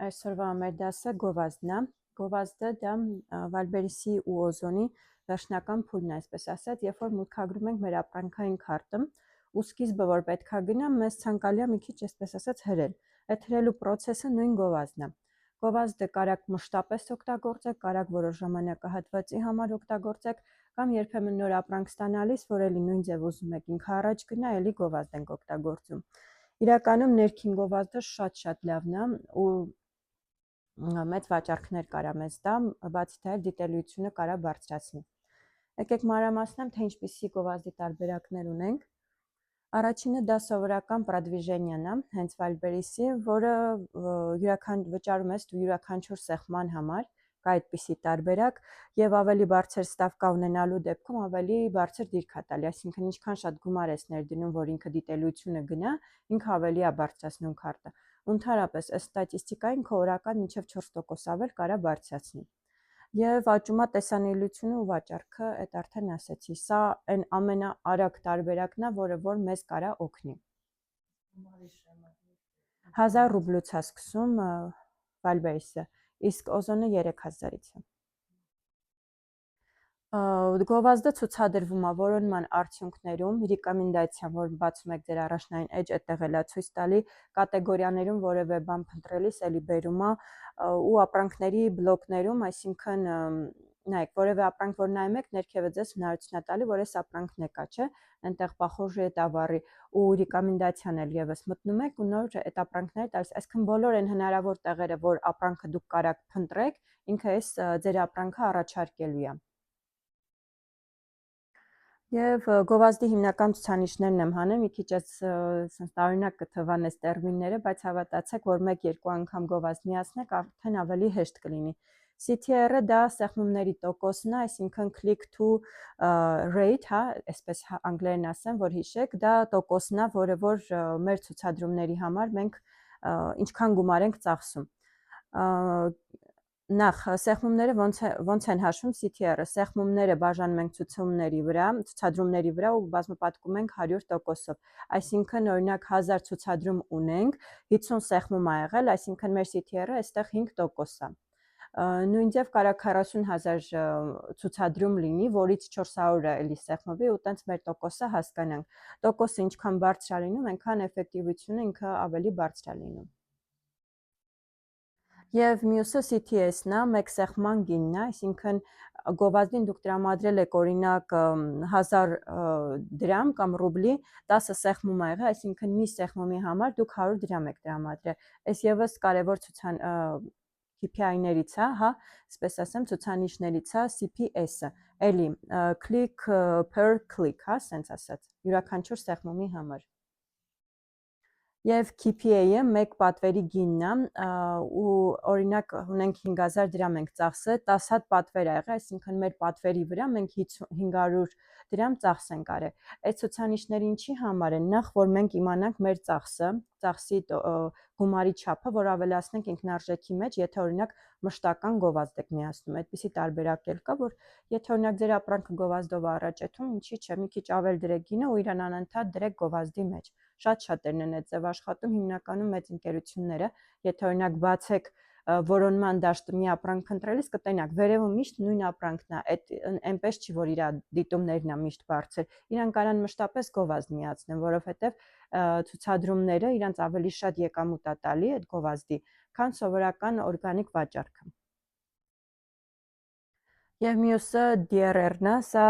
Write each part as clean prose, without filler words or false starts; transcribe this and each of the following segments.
Այսօրվա մեր դասը գովազդն է։ Գովազդը դա Վալբերիսի ու Օզոնի վերջնական փուլն է, այսպես ասած, երբ որ մուտքագրում ենք մեր ապրանքային քարտը, ու սկիզբը որ պետքա գնա, մեզ ցանկալի է մի քիչ, այսպես ասած, հրել։ Այդ հրելու process-ը նույն գովազդն է։ Գովազդը կարաք մշտապես օգտագործեք, կարաք որոշ ժամանակահատվածի համար օգտագործեք, կամ երբեմն նոր ապրանք ստանալիս, որ էլի նույն ձև ուզում եք ինքը առաջ գնա, էլի գովազդ ենք օգտագործում։ Իրականում ներքին գովազդը շատ լավն է ու մեծ վաճառքներ կարա մեզ տա, բացի դա դիտելիությունը կարա բարձրացնի։ Եկեք մանրամասնեմ, թե ինչպիսի գովազդի տարբերակներ ունենք։ Առաջինը դա սովորական պրոդվիժենիան է, հենց Վալբերիսի, որը վճարում ես դու յուրաքանչյուր սեղմման համար, կա այդպիսի տարբերակ, եւ ավելի բարձր ստավկա ունենալու դեպքում ավելի բարձր դիրք է տալի, այսինքն ինչքան շատ գումար ես ներդնում, որ ինքը դիտելիությունը գնա, ինքը ավելի է բարձրացնում քարտը։ Ընդհանրապես, ըստ ստատիստիկային քո օրական մինչև 4% ավել կարա բարձրացնի։ Եվ աճում է տեսանելիությունը ու վաճառքը, այդ արդեն ասեցի, սա այն ամենաարագ տարբերակն է, որը որ մեզ կարա օգնի։ 1000 ռուբլուց է սկսում Վալբերիսը, իսկ Օզոնը 3000-ից է։ Գովազդը ցուցադրվում է որոնման արդյունքներում, ռեկոմենդացիա, որ բացում եք ձեր առաջնային էջ, այդտեղ էլ է ցույց տալի, կատեգորիաներում որևէ բան փնտրելիս էլի բերում է ու ապրանքների բլոկներում, այսինքն նայեք, որևէ ապրանք որ նայում եք, ներքևը ձեզ հնարավորություն է տալի, որ այս ապրանքն եկա, չէ, այնտեղ պախոժի է տավարի ու ռեկոմենդացիան էլ եւս մտնում եք ու նոր այդ ապրանքները տալիս, այսինքն բոլոր այն հնարավոր տեղերը, որ ապրանքը դուք կարաք փնտրեք, ինքը այս ձեր ապրանքը առաջարկելու է։ Եվ գովազդի հիմնական ցուցանիշներն եմ հանել, մի քիչ այսպես տարօրինակ կթվան այս տերմինները, բայց հավատացեք, որ 1-2 անգամ գովազդ միացնեք, արդեն ավելի հեշտ կլինի։ CTR-ը դա սեղմումների տոկոսն է, այսինքն click to rate, հա, այսպես անգլերեն ասեմ, որ հիշեք, դա տոկոսն է, որը որ մեր ցուցադրումների համար մենք ինչքան գումար ենք ծախսում։ Նախ սեղմումները ոնց են հաշվում CTR-ը, սեղմումները բաժանում ենք ցուցադրումների վրա ու բազմապատկում ենք 100%-ով, այսինքն օրինակ 1000 ցուցադրում ունենք, 50 սեղմում ա եղել, այսինքն մեր CTR-ը այստեղ 5% է։ Նույն ձև կարա 40,000 ցուցադրում լինի, որից 400-ը էլի սեղմվի ու տենց մեր տոկոսը հասկանանք։ Տոկոսը ինչքան բարձր է լինում, այնքան էֆեկտիվությունը ինքը ավելի բարձր է լինում։ Եվ մյուսը CTS-ն է, մեկ սեղմման գինն է, այսինքն գովազդին դուք տրամադրել եք օրինակ 1000 դրամ կամ ռուբլի, 10 սեղմում ա եղել, այսինքն մի սեղմումի համար դուք 100 դրամ եք տրամադրել։ Այս եւս կարևոր KPI-ներից է, հա, այսպես ասեմ, ցուցանիշներից է CPS-ը, էլի click per click, հա, ասենց ասած, յուրաքանչյուր սեղմումի համար։ Եվ KPA-ը մեկ պատվերի գինն է ու օրինակ ունենք 5000 դրամ ենք ծախսել, 10 հատ պատվեր ա եղել, այսինքն մեր պատվերի վրա մենք 500 դրամ ծախս ենք արել։ Այդ ցուցանիշները ինչի համար են, նախ որ մենք իմանանք մեր ծախսի գումարի չափը, որ ավելացնենք ինքնարժեքի մեջ, եթե օրինակ մշտական գովազդ եք միացնում, այդպիսի տարբերակ էլ կա, որ եթե օրինակ ձեր ապրանքը գովազդով առաջ եթում, ինչի՞ չէ, մի քիչ ավել դրեք գինը ու իրան անընդհատ դրեք գովազդի մեջ։ Շատ շատերն են այդ ձև աշխատում, հիմնականում մեծ ընկերությունները, եթե օրինակ բացեք որոնման դաշտը մի ապրանք փնտրելիս կտենաք, վերևում միշտ նույն ապրանքն է, այդ այնպես չի, որ իր դիտումներն է միշտ բարձր, իրան կարան մշտապես գովազդ միացնեն, որովհետև ցուցադրումները իրանց ավելի շատ եկամուտ է տալի այդ գովազդի, քան սովորական օրգանիկ վաճառքը։ Եվ մյուսը DRR-ն է, սա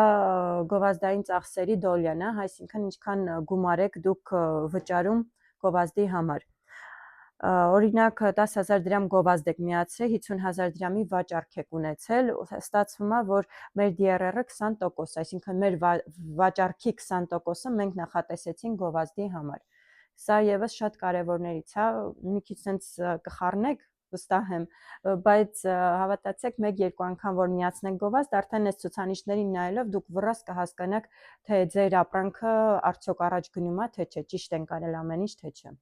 գովազդային ծախսերի դոլյան է, այսինքն ինչքան գումար եք դուք վճարում գովազդի համար։ Օրինակ 10000 դրամ գովազդ եք միացրել, 50000 դրամի վաճառք եք ունեցել, ստացվում է, որ մեր DRR-ը 20%, այսինքն մեր վաճառքի 20%-ը մենք նախատեսեցինք գովազդի համար։ Սա եւս շատ կարևորներից է, մի քիչ sense կխառնեք, վստահ եմ, բայց հավատացեք 1-2 անգամ որ միացնեք գովազդ, արդեն այս ցուցանիշներին նայելով դուք վռած կհասկանաք, թե ձեր ապրանքը արդյոք առաջ գնում է, թե չէ, ճիշտ են կարել ամեն ինչ, թե չէ։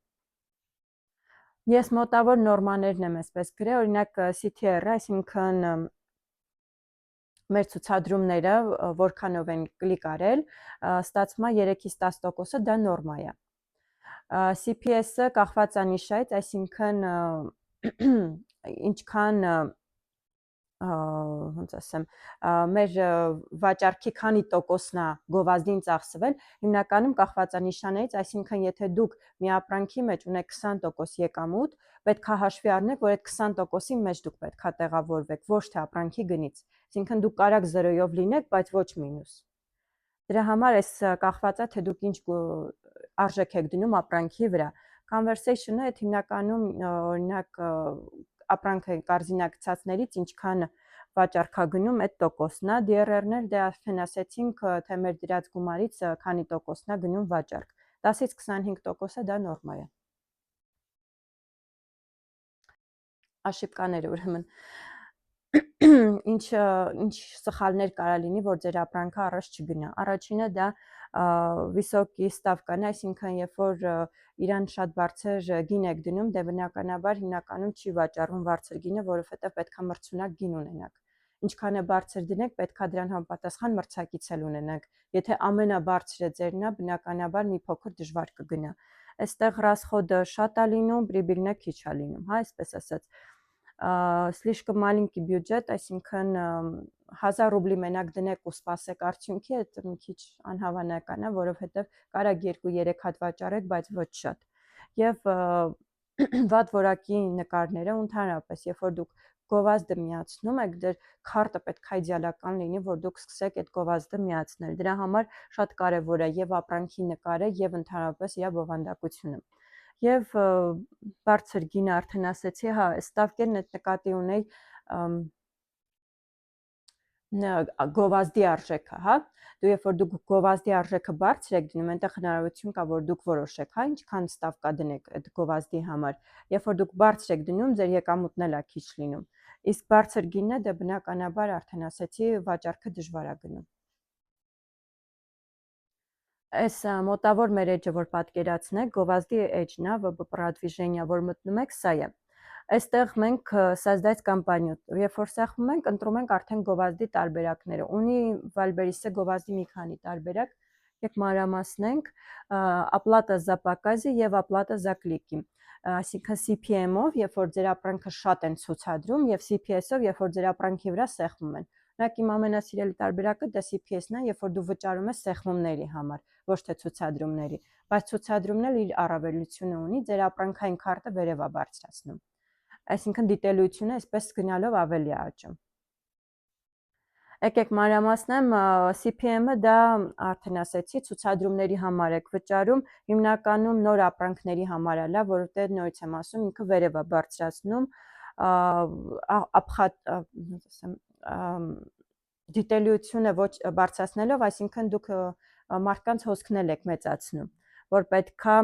Ես մոտավոր նորմաներն եմ այսպես գրել, օրինակ CTR-ը, այսինքն մեր ցուցադրումները, որքանով են կլիկ արել, ստացվում է 3-ից 10%-ը դա նորմա է։ CPS-ը կախված է նիշայից, այսինքն ինչքան ոնց ասեմ, մեր վաճառքի քանի տոկոսն է գովազդին ծախսվել, հիմնականում կախված է նիշաներից, այսինքն եթե դուք մի ապրանքի մեջ ունեք 20% եկամուտ, պետք է հաշվի առնեք, որ այդ 20%-ի մեջ դուք պետք է տեղավորվեք, ոչ թե ապրանքի գնից։ Այսինքն դուք կարաք 0-ով լինեք, բայց ոչ մինուս։ Դրա համար այս կախված է, թե դուք ինչ արժեք եք դնում ապրանքի վրա։ Conversation-ը այդ հիմնականում օրինակ ապրանքը կարզինակցածներից ինչքան վաճառք է գնում, այդ տոկոսն է, DRR-ն էլ դե արդեն ասեցինք, թե մեր դրած գումարից քանի տոկոսն է գնում վաճառք։ 10-ից 25%-ը դա նորմալ է։ Աշիպկաները ուրեմն ինչ սխալներ կարա լինի, որ ձեր ապրանքը առաջ չգնա։ Առաջինը դա վիսոկի ստավկան, այսինքն երբ որ իրան շատ բարձր գին եք դնում, դե բնականաբար հիմնականում չի վաճառվում բարձր գինը, որովհետև պետք է մրցունակ գին ունենաք։ Ինչքան է բարձր դնեք, պետք է դրան համապատասխան մրցակից էլ ունենաք։ Եթե ամենաբարձրը ձերն է, բնականաբար մի փոքր դժվար կգնա։ Այստեղ ռասխոդը շատ է լինում, պրիբիլնը քիչ է լինում, հա, այսպես ասած։ Слишком маленький бюджет, այսինքն 1000 ռուբլի մենակ դնեք ու սպասեք արդյունքի, այդ մի քիչ անհավանական է, որովհետև կարա 2-3 հատ վաճառեք, բայց ոչ շատ։ Եվ վատ որակի նկարները ընդհանրապես, երբ որ դուք գովազդը միացնում եք, դեր քարտը պետք է իդեալական լինի, որ դուք սկսեք այդ գովազդը միացնել։ Դրա համար շատ կարևոր է եւ ապրանքի նկարը եւ ընդհանրապես իր բովանդակությունը։ Եվ բարձր գինը արդեն ասեցի, հա, ստավկերն այդ նկատի ունեի գովազդի արժեքը, հա, դու երբ որ դուք գովազդի արժեքը բարձր եք դնում, այնտեղ հնարավորություն կա, որ դուք որոշեք, հա, ինչքան ստավկա դնեք այդ գովազդի համար։ Երբ որ դուք բարձր եք դնում, ձեր եկամուտն էլ է քիչ լինում։ Իսկ բարձր գինը դե բնականաբար արդեն ասեցի, վաճառքը դժվար է գնում։ Այս մոտավոր մեր էջը, որ պատկերացնեք, գովազդի էջն է, ՎԲ продвижение, որ մտնում եք, սա է։ Այստեղ մենք создать компанию, երբ որ սեղմում ենք, ընտրում ենք արդեն գովազդի տարբերակները։ Ունի Valberis-ը գովազդի մի քանի տարբերակ, եք մանրամասնենք, оплата за показы եւ оплата за клики։ Այսինքն CPM-ով, երբ որ ձեր ապրանքը շատ են ցուցադրում, եւ CPS-ով, երբ որ ձեր ապրանքի վրա սեղմում են։ Օրինակ իմ ամենասիրելի տարբերակը դա CPS-ն է, երբ որ դու վճարում ես սեղմումների համար, ոչ թե ցուցադրումների, բայց ցուցադրումն էլ իր առավելությունը ունի, ձեր ապրանքային քարտը վերև է բարձրացնում։ Այսինքն դիտելիությունը այսպես գնալով ավելի է աճում։ Եկեք մանրամասնեմ, CPM-ը դա արդեն ասեցի, ցուցադրումների համար եք վճարում, հիմնականում նոր ապրանքների համար է լավ, որովհետև նորից եմ ասում, ինքը վերև է բարձրացնում, դիտելիությունը ոչ բարձրացնելով, այսինքն դուք մարդկանց հոսքն եք մեծացնում, որ պետքա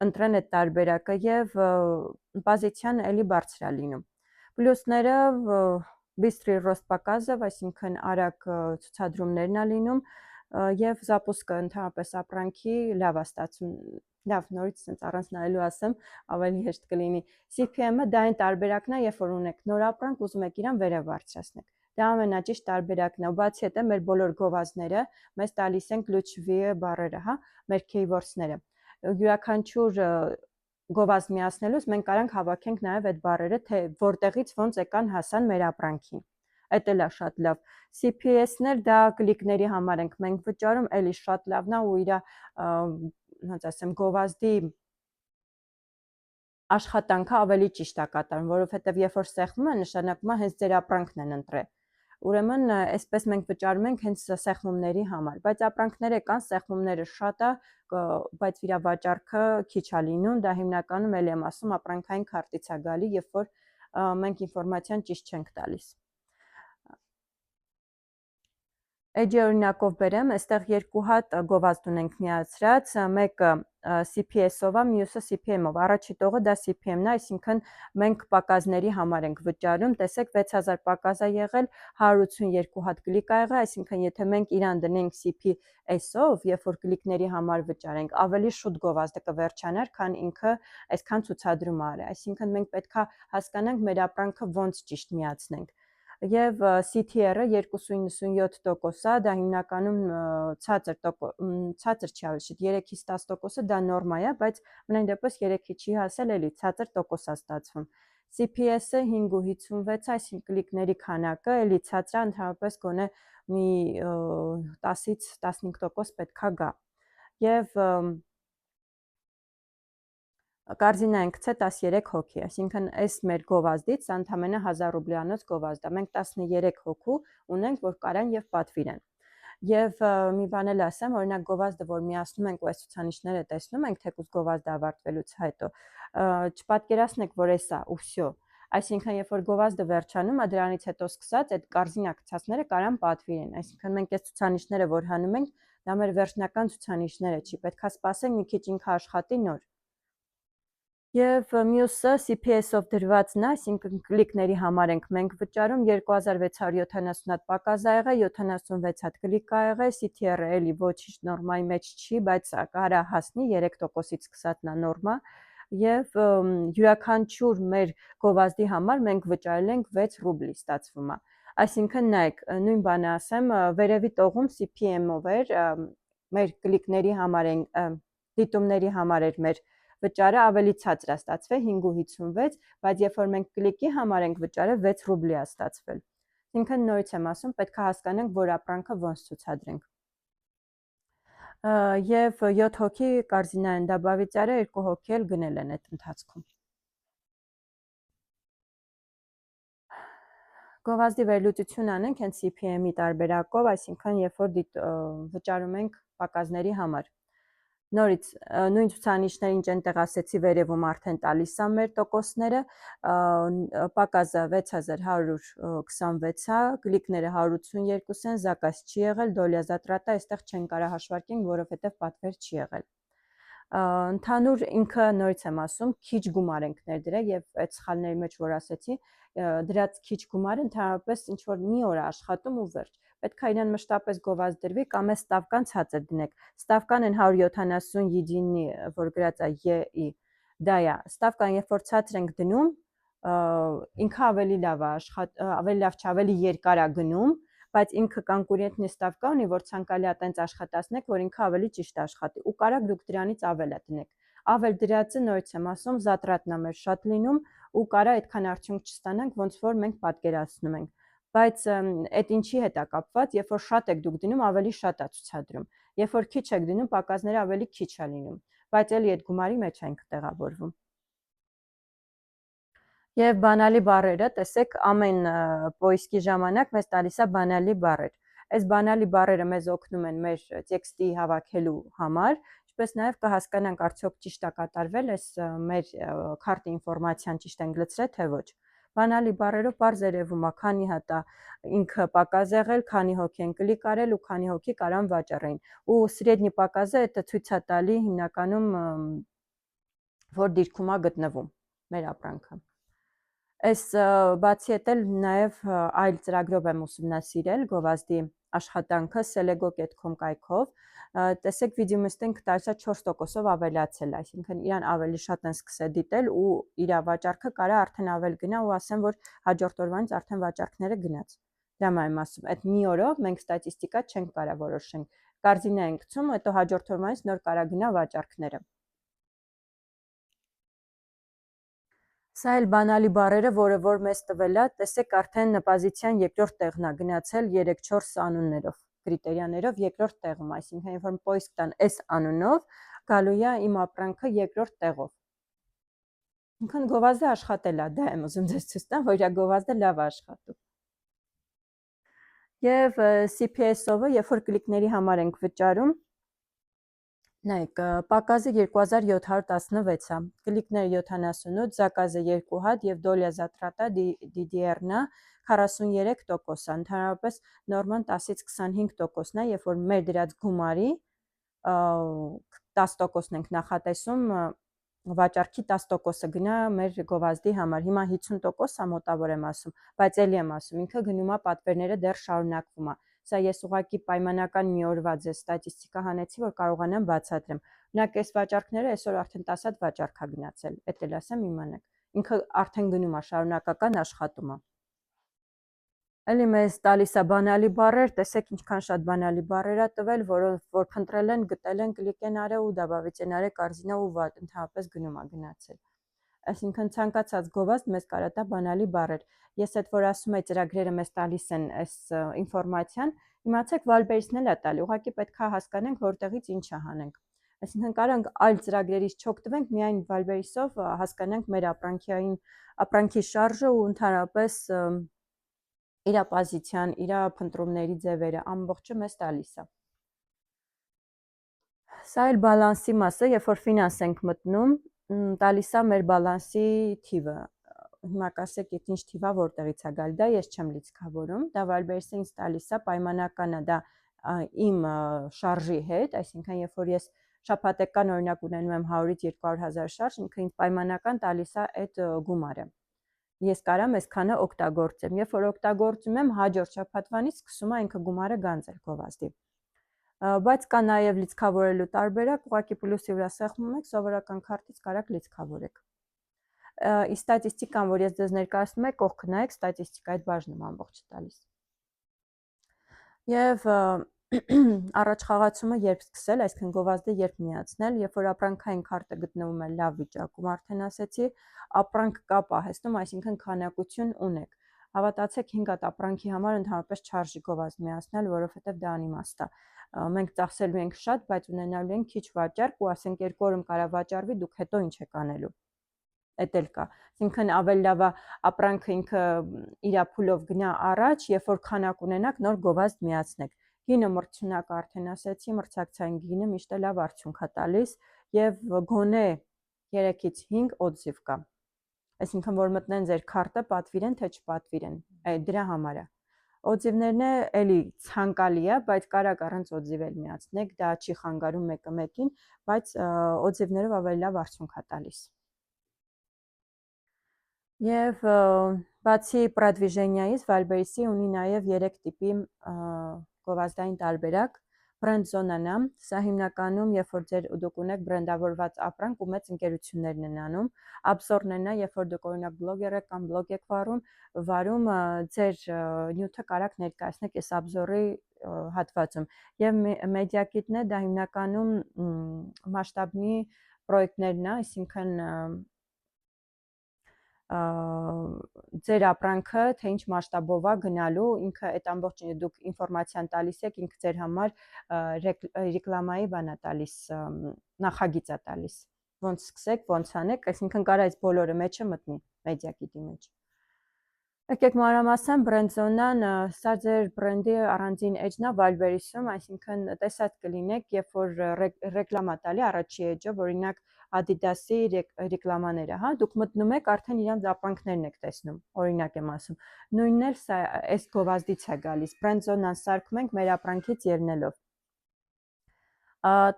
ընտրեն այդ տարբերակը եւ պոզիցիան էլի բարձր է լինում։ Պլյուսները բիստրի ռոստ показов, այսինքն արագ ցուցադրումներն է լինում եւ զապուսկը ընդհանրապես ապրանքի լավ է ստացվում։ Լավ, նորից sense առանց նայելու ասեմ, ավելի հեշտ կլինի։ CPM-ը դա այն տարբերակն է, երբ որ ունեք նոր ապրանք, ուզում եք իրան վերև բարձրացնել։ Դա ամենաճիշտ տարբերակն է։ Բացի այդ, մեր բոլոր գովազդները մեզ տալիս են ключевые բառերը, հա, մեր keywords-ները։ Յուրաքանչյուր գովազդ միացնելուց մենք կարանք հավաքենք նաև այդ բառերը, թե որտեղից ոնց եկան հասան մեր ապրանքին։ Այդ էլ է շատ լավ։ CPS-ներ դա կլիկների համար ենք մենք վճարում, էլի շատ լավն է ու իր ոնց ասեմ, գովազդի աշխատանքը ավելի ճիշտ է կատարում, որովհետև երբ որ սեղմում են, նշանակում է հենց ձեր ապրանքն են ընտրել։ Ուրեմն այսպես մենք վճարում ենք հենց սեղմումների համար, բայց ապրանքները կան, սեղմումները շատ է, բայց իր վաճառքը քիչ է լինում, դա հիմնականում էլ եմ ասում, ապրանքային քարտից է գալի, երբ որ մենք ինֆորմացիան ճիշտ չենք տալիս։ Էջի օրինակով բերեմ, այստեղ երկու հատ գովազդ ունենք միացրած, մեկը CPS-ով է, մյուսը CPM-ով։ Առաջի տողը դա CPM-ն է, այսինքն մենք պակազների համար ենք վճարում, տեսեք 6000 պակազ է եղել, 182 հատ կլիկ ա եղել, այսինքն եթե մենք իրան դնենք CPS-ով, երբ որ կլիկների համար վճարենք, ավելի շուտ գովազդը կվերջանար, քան ինքը այսքան ցուցադրում արի, այսինքն մենք պետքա հասկանանք մեր ապրանքը ոնց ճիշտ միացնենք։ Եվ CTR-ը 2.97% է, դա հիմնականում ցածր չի ավելի, 3-ից 10%-ը դա նորմա է, բայց մնայն դեպս 3-ի չի հասել, էլի ցածր տոկոս է ստացվում։ CPS-ը 5.56, այսինքն կլիկների քանակը էլի ցածր, ընդհանրապես գոնե մի 10-ից 15% պետքա գա։ Եվ կարզինայինք C 13 հոգի, այսինքն այս մեր գովազդից ընդամենը 1000 ռուբլյանոց գովազդ է։ Մենք 13 հոգու ունենք, որ կարան եւ պատվիրեն։ Եվ մի բան էլ ասեմ, օրինակ գովազդը, որ միացնում ենք ու այս ցուցանիշները տեսնում ենք, թեկուզ գովազդը ավարտվելուց հետո, չպատկերացնեք, որ էսա ու վсё։ Այսինքն, երբ որ գովազդը վերջանում է, դրանից հետո սկսած այդ կարզինա գցածները կարան պատվիրեն։ Այսինքն, մենք այս ցուցանիշները, որ հանում ենք, դա մեր վերջնական ցուցանիշները չի, պետքա սպասենք մի քիչ ինքը աշխատի նոր։ Եվ մյուսը CPS-ով դրվածն է, այսինքն կլիկների համար ենք մենք վճարում 2670 հատ պակաս ա եղել, 76 հատ կլիկ ա եղել, CTR-ը էլի ոչինչ նորմայի մեջ չի, բայց կարա հասնի 3%-ից սկսածն է նորմա, եւ յուրաքանչյուր մեր գովազդի համար մենք վճարել ենք 6 ռուբլի ստացվում է։ Այսինքն նայեք, նույն բանը ասեմ, վերևի տողում CPM-ով էր, մեր կլիկների համար են, դիտումների համար էր մեր վճարը ավելի ցածր է ստացվել 5.56, բայց երբ որ մենք կլիկի համար ենք վճարել 6 ռուբլի է ստացվել։ Ինքն նորից եմ ասում, պետք է հասկանանք, որ ապրանքը ոնց ցուցադրենք։ Եվ 7 հոգի կարզինային դաբավիճարը 2 հոգի էլ գնել են այդ ընթացքում։ Գովազդի վերլուծություն անենք հենց CPM-ի տարբերակով, այսինքն երբ որ վճարում ենք պակասների համար։ Նորից նույն ցուցանիշներին ինչ այնտեղ ասեցի վերևում արդեն տալիս է մեր տոկոսները, պակասը 6126 է, կլիկները 182 են, զակաս չի եղել, դոլյա զատրատա այստեղ չեն կարա հաշվարկենք, որովհետև պատվեր չի եղել։ Ընդհանուր ինքը նորից եմ ասում, քիչ գումար ենք ներդրել եւ այդ սխալների մեջ որ ասեցի, դրած քիչ գումարը ընդհանրապես ինչ որ մի օր աշխատում ու վերջ։ Պետք է իրեն մշտապես գովազդ դրվի կամ այս ստավկան ցածր դնեք։ Ստավկան են 170 յիդինի, որ գրած է ԵԻ, դա է։ Ստավկան երբ որ ցածր ենք դնում, ինքը ավելի լավ է ավելի լավ չէ, ավելի երկար է գնում, բայց ինքը կոնկուրենտնի ստավկա ունի, որ ցանկալի է տենց աշխատացնեք, որ ինքը ավելի ճիշտ աշխատի ու կարակ դուք դրանից ավել է դնեք։ Ավել դրածը նորից եմ ասում, զատրատնա մեր շատ լինում ու կարա այդքան արդյունք չստանանք, ոնց որ մենք պատկերացնում ենք։ Բայց այդ ինչի հետ է կապված, երբ որ շատ եք դուք դնում, ավելի շատ է ցուցադրում։ Երբ որ քիչ եք դնում, պակասները ավելի քիչ է լինում, բայց էլի այդ գումարի մեջ ենք տեղավորվում։ Եվ բանալի բառերը, տեսեք, ամեն պոիսկի ժամանակ մեզ տալիս է բանալի բառեր։ Այս բանալի բառերը մեզ օգնում են մեր տեքստի հավաքելու համար, ինչպես նաև կհասկանանք արդյոք ճիշտ է կատարվել, այս մեր քարտի ինֆորմացիան ճիշտ ենք լցրել, թե ոչ։ Բանալի բառերով բարձ երևում է, քանի հատ է ինքը պակաս եղել, քանի հոգի են կլիկ արել ու քանի հոգի կարան վաճառեն։ Ու սրեդնի պակասը դա ցույց է տալի հիմնականում որ դիրքում է գտնվում մեր ապրանքը։ Այս բացի հետ էլ նաև այլ ծրագրով եմ ուսումնասիրել գովազդի աշխատանքը selego.com կայքով, տեսեք վիդեոմստենք տարսա 4%-ով ավելացել, այսինքն իրան ավելի շատ են սկսել դիտել ու իր վաճառքը կարա արդեն ավել գնա ու ասեմ, որ հաջորդ օրվանից արդեն վաճառքները գնաց։ Դա եմ ասում, այդ մի օրով մենք ստատիստիկա չենք կարա որոշենք, կարզինա ենք գցում, հետո հաջորդ օրվանից նոր կարա գնա վաճառքները։ Սա էլ բանալի բառերը, որը որ մեզ տվել է, տեսեք արդեն պոզիցիան երկրորդ տեղն է գնացել 3-4 անուններով, կրիտերիաներով երկրորդ տեղում, այսինքն երբ որ պոիսկ տան այս անունով, գալու է իմ ապրանքը երկրորդ տեղով։ Ինքն գովազդը աշխատել է, դա եմ ուզում ձեզ ցույց տամ, որ իր գովազդը լավ է աշխատում։ Եվ CPS-ով, երբ որ կլիկների համար ենք վճարում, նայեք, պակասը 2716 է, կլիկները 78, զակազը 2 հատ եւ դոլյա զատրատա DDR-ն է 43%, ընդհանրապես նորման 10-ից 25%-ն է, երբ որ մեր դրած գումարի 10%-ն ենք նախատեսում, վաճառքի 10%-ը գնա մեր գովազդի համար, հիմա 50% է մոտավոր եմ ասում, բայց էլի եմ ասում, ինքը գնում է պատվերները դեռ շարունակվում է։ Սա ես ուղղակի պայմանական մի օրվա ձեզ ստատիստիկա հանեցի, որ կարողանամ բացատրեմ։ Օրինակ այս վաճառքները այսօր արդեն 10 հատ վաճառք է գնացել, էդ էլ ասեմ իմանաք։ Ինքը արդեն գնում է շարունակական աշխատում է։ Էլի մեզ տալիս է բանալի բառեր, տեսեք ինչքան շատ բանալի բառեր է տվել, որ փնտրել են, գտել են, կլիկ են արել ու դաբավիճ են արել կարզինա ու վատ ընդհանրապես գնում է գնացել։ Այսինքն ցանկացած գովազդ մեզ կարա տա բանալի բառեր։ Ես այդ որ ասում եմ ծրագրերը մեզ տալիս են այս ինֆորմացիան, իմացեք Վալբերիսն էլ է տալի, ուղղակի պետքա հասկանանք որտեղից ինչը հանենք։ Այսինքն կարանք այլ ծրագրերից չօգտվենք, միայն Վալբերիսով հասկանանք մեր ապրանքի շարժը ու ընդհանրապես իր պոզիցիան, իր փնտրումների ձևերը ամբողջը մեզ տալիս է։ Սա էլ բալանսի մասը, երբ որ ֆինանս ենք մտնում, տալիս է մեր բալանսի թիվը։ Հիմա կասեք, այդ ինչ թիվա որտեղից է գալի, դա ես չեմ լիցքավորում, դա Վալբերիսը ինձ տալիս է, պայմանական է դա իմ շարժի հետ, այսինքն երբ որ ես շաբաթական օրինակ ունենում եմ 100-ից 200,000 շարժ, ինքը ինձ պայմանական տալիս է այդ գումարը։ Ես կարամ այսքանը օգտագործեմ, երբ որ օգտագործում եմ, հաջորդ շաբաթվանից սկսում է ինքը գումարը գանձել գովազդի։ Բայց կա նաև լիցքավորելու տարբերակ, ուղղակի պլյուսի վրա սեղմում եք, սովորական քարտից կարաք լիցքավորեք։ Ստատիստիկան, որ ես ձեզ ներկայացնում եմ, կողքը նայեք, ստատիստիկա այդ բաժնում ամբողջ տալիս։ Եվ առաջ խաղացումը երբ սկսել, այսինքն գովազդը երբ միացնել, երբ որ ապրանքային քարտը գտնվում է լավ վիճակում, արդեն ասեցի, ապրանք կա պահեստում, այսինքն քանակություն ունեք։ Հավատացեք 5 հատ ապրանքի համար ընդհանրապես չարժի գովազդ միացնել, որովհետև դա անիմաստ է։ Մենք ծախսելու ենք շատ, բայց ունենալու ենք քիչ վաճառք ու ասենք 2 օրում կարա վաճառվի, դուք հետո ինչ եք անելու։ Էդ էլ կա։ Այսինքն ավելի լավ է ապրանքը ինքը իր փուլով գնա առաջ, երբ որ քանակ ունենաք, նոր գովազդ միացնեք։ Գինը մրցունակ արդեն ասեցի, մրցակցային գինը միշտ է լավ արդյունք է տալիս եւ գոնե 3-ից 5 օձիվ կա։ Այսինքն որ մտնեն ձեր քարտը, պատվիրեն թե չպատվիրեն։ Դրա համար է։ Օձիվներն էլի ցանկալի է, բայց կարակ առանց օձիվ էլ միացնեք, դա չի խանգարում մեկը մեկին, բայց օձիվներով ավելի լավ արդյունք է տալիս։ Եվ բացի պրադվիժենիայից Վալբերիսի ունի նաև 3 տիպի գովազդային տարբերակ։ Բրենդ զոնան է, սա հիմնականում, երբ որ դուք ունեք բրենդավորված ապրանք ու մեծ ընկերություններն են անում, աբզորներն է, երբ որ դուք օրինակ բլոգեր եք կամ բլոգ եք վարում, ձեր նյութը կարաք ներկայացնեք այս աբզորի հատվածում։ Եվ մեդիակիտն է, դա հիմնականում մասշտաբնի պրոյեկտներն է, այսինքն ձեր ապրանքը թե ինչ մասշտաբով է գնալու, ինքը այդ ամբողջ դուք ինֆորմացիան տալիս եք, ինքը ձեր համար ռեկլամայի բան է տալիս, նախագիծ է տալիս, ոնց սկսեք, ոնց անեք, այսինքն կարա այս բոլորը մեջը մտնի մեդիակիտի մեջ։ Եկեք մանրամասն բրենդ զոնան, սա ձեր բրենդի առանձին էջն է Վալբերիսում, այսինքն տեսած կլինեք, երբ որ ռեկլամա տալի առաջի էջով, օրինակ Adidas-ի ռեկլամաները, հա, դուք մտնում եք, արդեն իրանց ապրանքներն եք տեսնում, օրինակ եմ ասում։ Նույնն էլ սա այս գովազդից է գալիս, բրենդ զոնան սարքում ենք մեր ապրանքից ելնելով։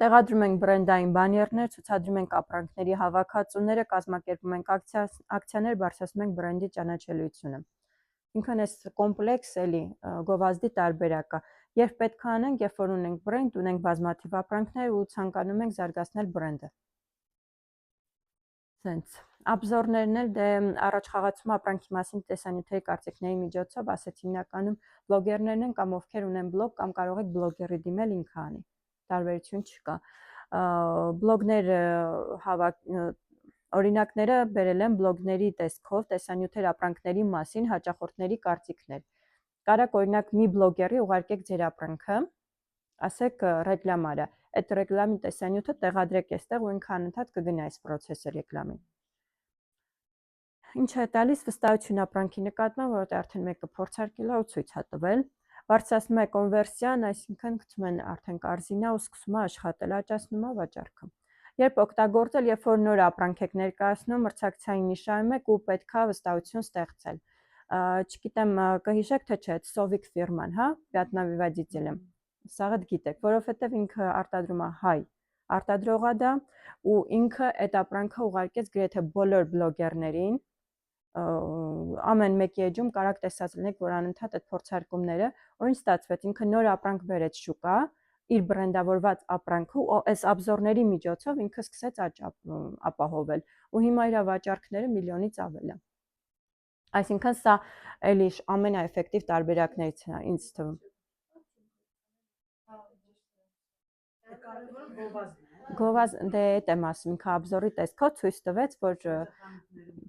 Տեղադրում ենք բրենդային բաներներ, ցուցադրում ենք ապրանքների հավաքածուները, կազմակերպում ենք ակցիաներ, բարձրացնում ենք բրենդի ճանաչելիությունը։ Ինքն այս կոմպլեքս էլի գովազդի տարբերակը, երբ պետք է անենք, երբ որ ունենք բրենդ, ունենք բազմաթիվ ապրանքներ ու ցանկանում ենք զարգացնել բրենդը։ Սենց աբզորներն էլ դե առաջ խաղացում ապրանքի մասին տեսանյութերի կարծիքների միջոցով, ասեցի հիմնականում բլոգերներն են կամ ովքեր ունեն բլոգ կամ կարող եք բլոգերի դիմել ինքը անի, տարբերություն չկա։ Բլոգներ օրինակները բերել եմ բլոգների տեսքով, տեսանյութեր ապրանքների մասին, հաճախորդների կարծիքներ։ Կարաք օրինակ մի բլոգերի ուղարկեք ձեր ապրանքը, ասեք ռեկլամարա, այդ ռեկլամի տեսանյութը տեղադրեք այստեղ ու ինքը անընդհատ կգնա այս պրոցեսը ռեկլամին։ Ինչ է տալիս վստահություն ապրանքի նկատմամբ, որովհետև արդեն մեկը փորձարկել է ու ցույց է տվել։ Բարձրացնում է կոնվերսիան, այսինքն գցում են արդեն կարզինա ու սկսում է աշխատել, աճացնում է վաճառքը։ Երբ օգտագործել, երբ որ նոր ապրանք եք ներկայացնում, մրցակցային նիշայում եք ու պետքա վստահություն ստեղծել։ Չգիտեմ, կհիշեք թե չէ, Սովիկ ֆիրման, հա, Պյատնավիվադիտելը։ Սաղը գիտեք, որովհետև ինքը արտադրում է հայ արտադրողա դա ու ինքը այդ ապրանքը ուղարկեց գրեթե բոլոր բլոգերներին, ամեն մեկի էջում կարաք տեսած լինեք, որ անընդհատ այդ փորձարկումները, ու ինչ ստացվեց, ինքը նոր ապրանք բերեց շուկա, իր բրենդավորված ապրանքը ու այս աբզորների միջոցով ինքը սկսեց աճ ապահովել ու հիմա իր վաճառքները միլիոնից ավել է։ Այսինքն սա էլի ամենաէֆեկտիվ տարբերակներից է ինձ թվում։ Գովազդը եմ ասում, ինքը обзорի տեսքով ցույց տվեց, որ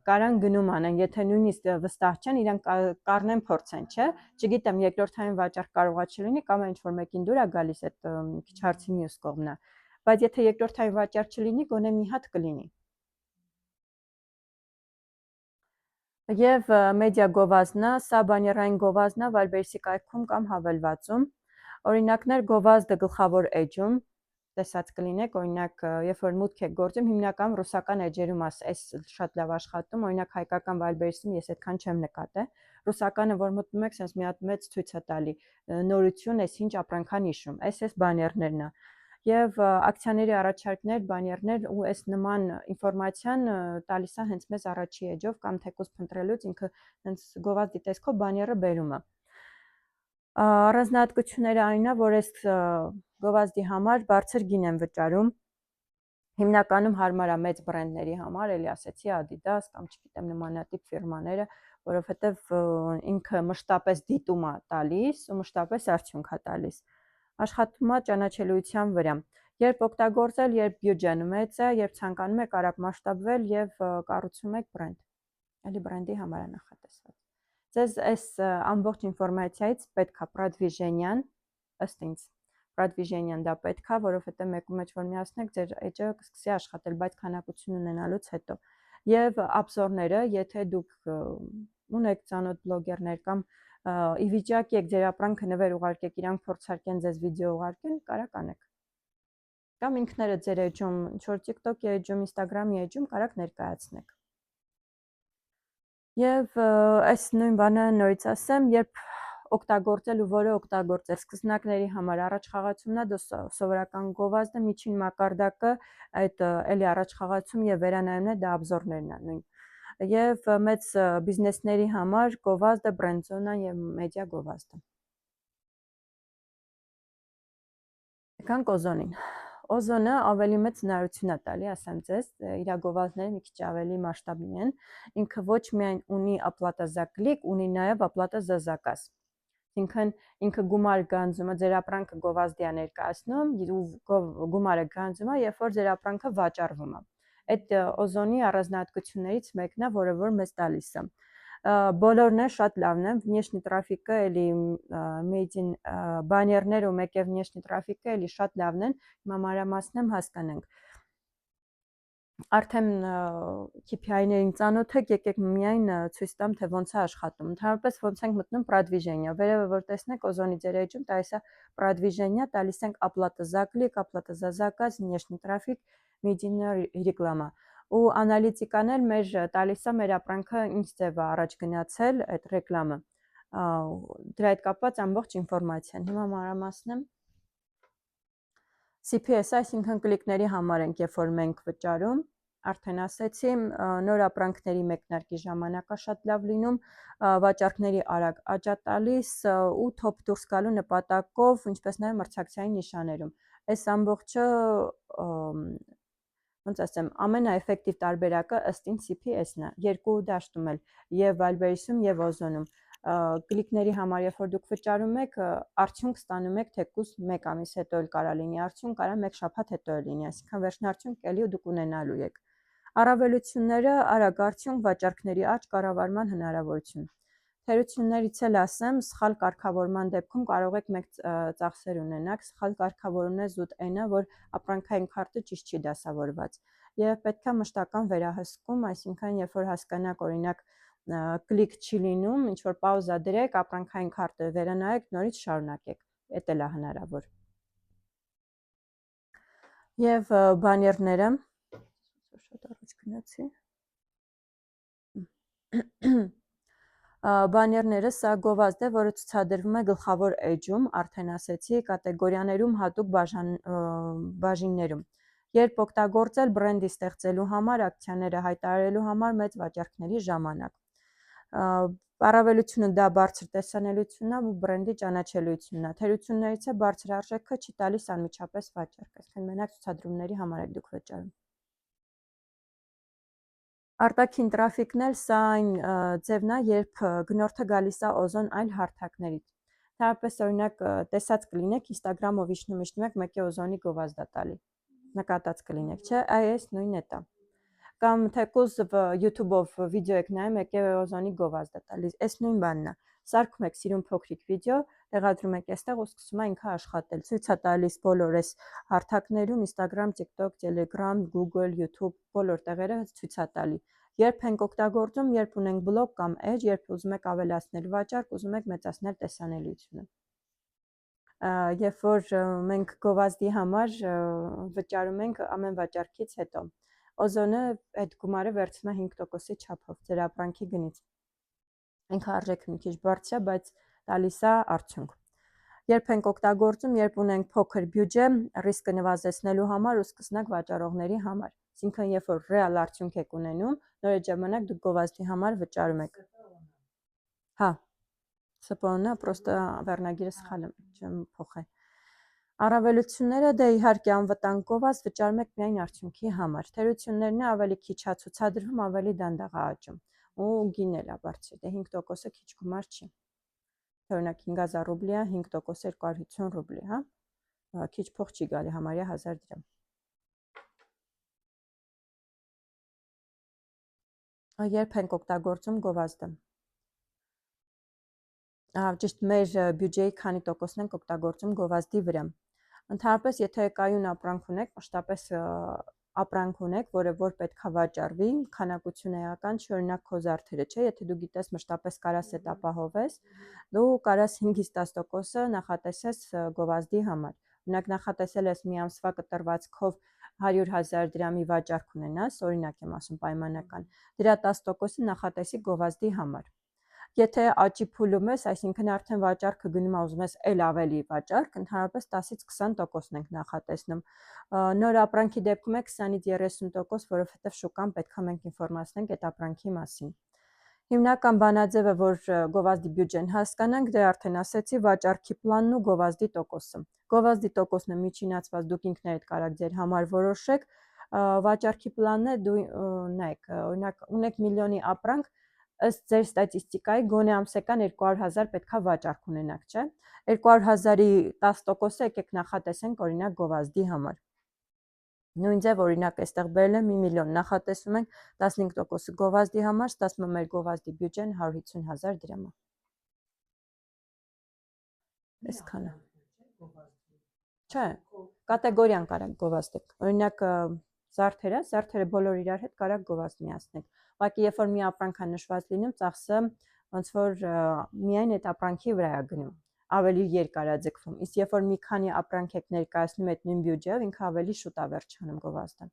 կարան գնում անեն, եթե նույնիսկ վստահ չեն, իրանք կառնեն փորձեն, չէ։ Չգիտեմ, երկրորդային վաճառք կարողա չլինի կամ ինչ որ մեկին դուր է գալիս այդ քիչ հարցի մյուս կողմն է։ Բայց եթե երկրորդային վաճառք չլինի, գոնե մի հատ կլինի։ Եվ մեդիա գովազդն է, սա բաներային գովազդն է Վալբերսի կայքում կամ հավելվածում։ Օրինակներ գովազդը գլխավոր էջում, տեսած կլինեք, օրինակ, երբ որ մուտք եք գործում, հիմնականում ռուսական էջերում այս շատ լավ աշխատում, օրինակ հայկական Վալբերսում ես այդքան չեմ նկատել։ Ռուսականը, որ մտնում եք, sense մի հատ մեծ ցույց է տալի, նորություն, այս ինչ ապրանքան հիշում, այս բաներներն է։ Եվ ակցիաների առաջարկներ, բաներներ ու այս նման ինֆորմացիան տալիս է հենց մեզ առաջի էջով կամ թեկուզ փնտրելուց ինքը հենց գովազդի տեսքով բաները բերում է։ Առանձնահատկությունները այն է, որ այս գովազդի համար բարձր գին են վճարում։ Հիմնականում հարմար է մեծ բրենդների համար, էլի ասեցի Adidas կամ չգիտեմ նմանատիպ ֆիրմաները, որովհետև ինքը մշտապես դիտում է տալիս ու մշտապես արդյունք է տալիս։ Աշխատում է ճանաչելիության վրա։ Երբ օգտագործել, երբ բյուջեն մեծ է, երբ ցանկանում եք արագ մասշտաբվել եւ կառուցում եք բրենդ։ Էլի բրենդի համար է նախատեսված։ Ձեզ այս ամբողջ ինֆորմացիայից պետք է продвижение-ն, ըստ ինձ, продвижение-ն դա պետք է, որովհետեւ մեկու մեջ որ միացնեք, ձեր էջը կսկսի աշխատել, բայց քանակություն ունենալուց հետո։ Եվ обзорները, եթե դուք ունեք ծանոթ բլոգերներ կամ ի վիճակի եք ձեր ապրանքը նվեր ուղարկեք, իրանք փորձարկեն ձեզ վիդեո ուղարկեն, կարա կանեք։ Կամ ինքներդ ձեր էջում, ինչ որ TikTok-ի էջում, Instagram-ի էջում կարաք ներկայացնեք։ Եվ այս նույն բանը նորից ասեմ, երբ օգտագործել ու որը օգտագործել սկսնակների համար առաջխաղացումն է, դա սովորական գովազդը, միջին մակարդակը, այդ էլի առաջխաղացում եւ վերանայումն է, դա обзорներն են նույն։ Եվ մեծ բիզնեսների համար գովազդը բրենդզոնա եւ մեդիա գովազդը։ Եկանք Օզոնին։ Օզոնը ավելի մեծ հնարություն է տալի, ասեմ ձեզ, իր գովազդները մի քիչ ավելի մասշտաբի են։ Ինքը ոչ միայն ունի оплата за клик, ունի նաև оплата за заказ։ Այսինքն ինքը գումար գանձում է, ձեր ապրանքը գովազդի է ներկայացնում, գումարը գանձում է, երբ որ ձեր ապրանքը վաճառվում է։ Այդ Օզոնի առանձնահատկություններից մեկն է, որը որ մեզ տալիս է։ Բոլորն է շատ լավն է, внешний трафիկը էլի մեյդին բաներներ ու մեկ է внешний трафիկը էլի շատ լավն են, հիմա մանրամասն եմ հասկանանք։ Արդեն KPI-ներին ծանոթ եք, եկեք միայն ցույց տամ, թե ոնց է աշխատում։ Ընդհանրապես ոնց ենք մտնում продвижение։ Վերևը որ տեսնեք Օզոնի ձեր էջում տալիս է продвижение, տալիս ենք оплата за клик, оплата за заказ, внешний трафик, медийная реклама։ Ու անալիտիկան էլ մեր տալիս է մեր ապրանքը ինչ ձև է առաջ գնացել այդ ռեկլամը։ Դրա հետ կապված ամբողջ ինֆորմացիան։ Հիմա մանրամասնեմ։ CPS, այսինքն կլիկների համար ենք, երբ որ մենք վճարում, արդեն ասեցի, նոր ապրանքների մեկնարկի ժամանակա շատ լավ լինում, վաճառքների արագ աճ է տալիս ու թոփ դուրս գալու նպատակով, ինչպես նաև մրցակցային նիշաներում։ Այս ամբողջը ոնց ասեմ, ամենաէֆեկտիվ տարբերակը ըստ ինձ CPS-ն է, երկու դաշտում էլ, եւ Վալբերիսում եւ Օզոնում։ Կլիկների համար, երբ որ դուք վճարում եք, արդյունք ստանում եք թեկուզ 1 ամիս հետո էլ կարա լինի, արդյունք կարա 1 շաբաթ հետո էլ լինի, այսինքն վերջնարդյունք էլի դուք ունենալու եք։ Առավելությունները՝ արագ արդյունք, վաճառքների աճ, կառավարման հնարավորություն։ Թերություններից էլ ասեմ, սխալ կարգավորման դեպքում կարող եք մեկ ծախսեր ունենաք, սխալ կարգավորումն է զուտ այնը, որ ապրանքային քարտը ճիշտ չի դասավորված։ Եվ պետք է մշտական վերահսկում, այսինքն երբ որ հասկանաք, օրինակ կլիկ չի լինում, ինչ որ պաուզա դրեք, ապրանքային քարտը վերանայեք, նորից շարունակեք։ Էդ էլ է հնարավոր։ Եվ բաներները շատ առաջ գնացի։ Բաներները սա գովազդ է, որը ցուցադրվում է գլխավոր էջում, արդեն ասեցի, կատեգորիաներում հատուկ բաժիններում։ Երբ օգտագործել բրենդի ստեղծելու համար, ակցիաները հայտարարելու համար մեծ վաճառքների ժամանակ։ Առավելությունը դա բարձր տեսանելիությունն է ու բրենդի ճանաչելիությունն է։ Թերություններից է բարձր արժեքը չի տալիս անմիջապես վաճառք, այսինքն մենակ ցուցադրումների համար եք դուք վճարում։ Արտաքին տրաֆիկն էլ սա այն ձևն է, երբ գնորդը գալիս է Օզոն այլ հարթակներից։ Թարապես օրինակ տեսած կլինեք Instagram-ով իջնում եք, մեկ է Օզոնի գովազդ է տալի։ նկատած կլինեք, չէ, այս նույնն է տա։ Կամ թեկուզ YouTube-ով վիդեո եք նայում, եկել է օզոնի գովազդը տալիս, այս նույն բանն է։ Սարքում եք սիրուն փոքրիկ վիդեո, տեղադրում եք այստեղ ու սկսում է ինքը աշխատել։ Ցույց է տալիս բոլոր այս հարթակներում Instagram, TikTok, Telegram, Google, YouTube, բոլոր տեղերը ցույց է տալի։ Երբ ենք օգտագործում, երբ ունենք բլոգ կամ edge, երբ ուզում եք ավելացնել վաճառք, ուզում եք մեծացնել տեսանելիությունը։ Երբ որ մենք գովազդի համար վճարում ենք ամեն վաճառքից հետո, օզոնը այդ գումարը վերցնում է 5%-ի չափով ձեր ապրանքի գնից։ Ինքը արժեքը մի քիչ բարձր է, բայց տալիս է արդյունք։ Երբ ենք օգտագործում, երբ ունենք փոքր բյուջե, ռիսկը նվազեցնելու համար ու սկսնակ վաճառողների համար։ Այսինքն, երբ որ ռեալ արդյունք եք ունենում, նոր այդ ժամանակ դուք գովազդի համար վճարում եք։ Հա, սպոնը, պրոստը վերնագիրը սխալ եմ փոխել։ Առավելությունները դե իհարկե անվտանգ գովազդ վճարում եք միայն արդյունքի համար։ Թերություններն ավելի քիչ է ցուցադրվում, ավելի դանդաղ է աճում։ Ու գինն էլ է բարձր, դե 5%-ը քիչ գումար չի։ Օրինակ 5000 ռուբլի է, 5%-ը 250 ռուբլի, հա։ Քիչ փող չի գալի, համարյա 1000 դրամ։ Երբ ենք օգտագործում գովազդը։ Ճիշտ մեր բյուջեի քանի տոկոսն ենք օգտագործում գովազդի վրա։ Ընդհանրապես, եթե կայուն ապրանք ունեք, մշտապես ապրանք ունեք, որը որ պետք է վաճառվի, քանակություն էական չի, օրինակ քո զարդերը, չէ, եթե դու գիտես մշտապես կարաս այդ ապահովես, դու կարաս 5-ից 10%-ը նախատեսես գովազդի համար։ Օրինակ նախատեսել ես մի ամսվա կտրվածքով 100,000 դրամի վաճառք ունենաս, օրինակ եմ ասում պայմանական, դրա 10%-ը նախատեսի գովազդի համար։ Եթե աճի փուլում ես, այսինքն արդեն վաճառքը գնում է, ուզում ես էլ ավելի վաճառք, ընդհանրապես 10-ից 20% ենք նախատեսնում։ Նոր ապրանքի դեպքում է 20-ից 30%, որովհետև շուկան պետք է մենք ինֆորմացնենք այդ ապրանքի մասին։ Հիմնական բանաձևը, որ գովազդի բյուջեն հասկանանք, դե արդեն ասեցի, վաճառքի պլանն ու գովազդի տոկոսը։ Գովազդի տոկոսն է միջինացված, դուք ինքներդ կարաք ձեր համար որոշեք։ Վաճառքի պլանն է, դու նայեք, օրինակ ունեք միլիոնի ապրանք, ըստ ձեր ստատիստիկայի գոնե ամսական 200,000 պետքա վաճառք ունենաք, չէ։ 200,000-ի 10%-ը եկեք նախատեսենք օրինակ գովազդի համար։ Նույն ձև օրինակ այստեղ բերել եմ 1 միլիոն, նախատեսում ենք 15%-ը գովազդի համար, ստացվում է մեր գովազդի բյուջեն 150,000 դրամ է։ Այսքանը։ Չէ, կատեգորիան կարակ գովազդեք։ Օրինակ զարդերը բոլոր իրար հետ կարակ գովազդ միացնեք։ Ուղղակի երբ որ մի ապրանք է նշված լինում, ծախսը ոնց որ միայն այդ ապրանքի վրա է գնում, ավելի երկար է ձգվում։ Իսկ երբ որ մի քանի ապրանք եք ներկայացնում այդ նույն բյուջեով, ինքը ավելի շուտ է վերջանում գովազդը։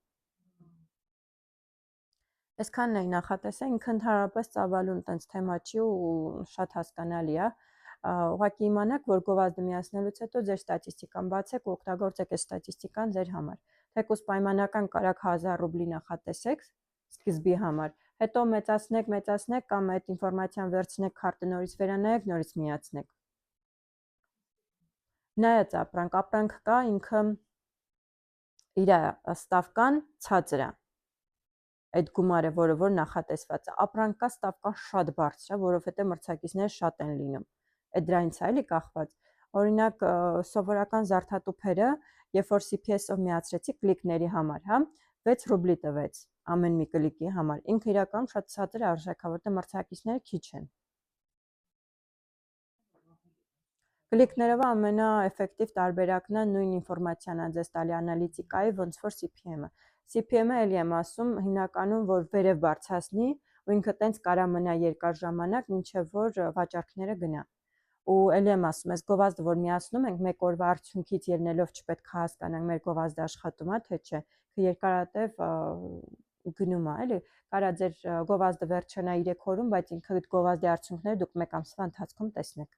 Այսքանն էի նախատեսել, ինքը ընդհանրապես ծավալուն տենց թեմա չի ու շատ հասկանալի է։ Ուղղակի իմանաք, որ գովազդը միացնելուց հետո ձեր ստատիստիկան բացեք ու օգտագործեք այդ ստատիստիկան ձեր համար։ Թեկուզ պայմանական կարակ 1000 ռուբլի նախատեսեք սկզբի համար, հետո մեծացնեք կամ այդ ինֆորմացիան վերցնեք, քարտը նորից վերանայեք, նորից միացնեք։ Նայած ապրանք կա, ինքը իր ստավկան ցածր է։ Այդ գումարը, որը որ նախատեսված է, ապրանք կա, ստավկան շատ բարձր է, որովհետև մրցակիցները շատ են լինում։ Այդ դրանից է էլի կախված։ Օրինակ սովորական զարդատուփերը, երբ որ CPS-ով միացրեցի կլիկների համար, հա, 6 ռուբլի տվեց ամեն մի կլիկի համար։ Ինքը իրականում շատ ցածր արժեք է, որտեղ մրցակիցները քիչ են։ Կլիկներով ամենաէֆեկտիվ տարբերակն է նույն ինֆորմացիան է ձեզ տալի անալիտիկայի, ոնց որ CPM-ը։ CPM-ը էլի եմ ասում, հիմնականում որ վերև բարձրացնի, ու ինքը տենց կարա մնա երկար ժամանակ, մինչև որ վաճառքները գնա։ Ու էլի եմ ասում, այս գովազդը որ միացնում ենք, մեկ օրվա արդյունքից ելնելով չպետք է հասկանանք մեր գովազդը աշխատում է, թե չէ, երկարատև գնում է, էլի։ Կարա ձեր գովազդը վերջանա 3 օրում, բայց ինքը գովազդի արդյունքները դուք մեկ ամսվա ընթացքում տեսնեք։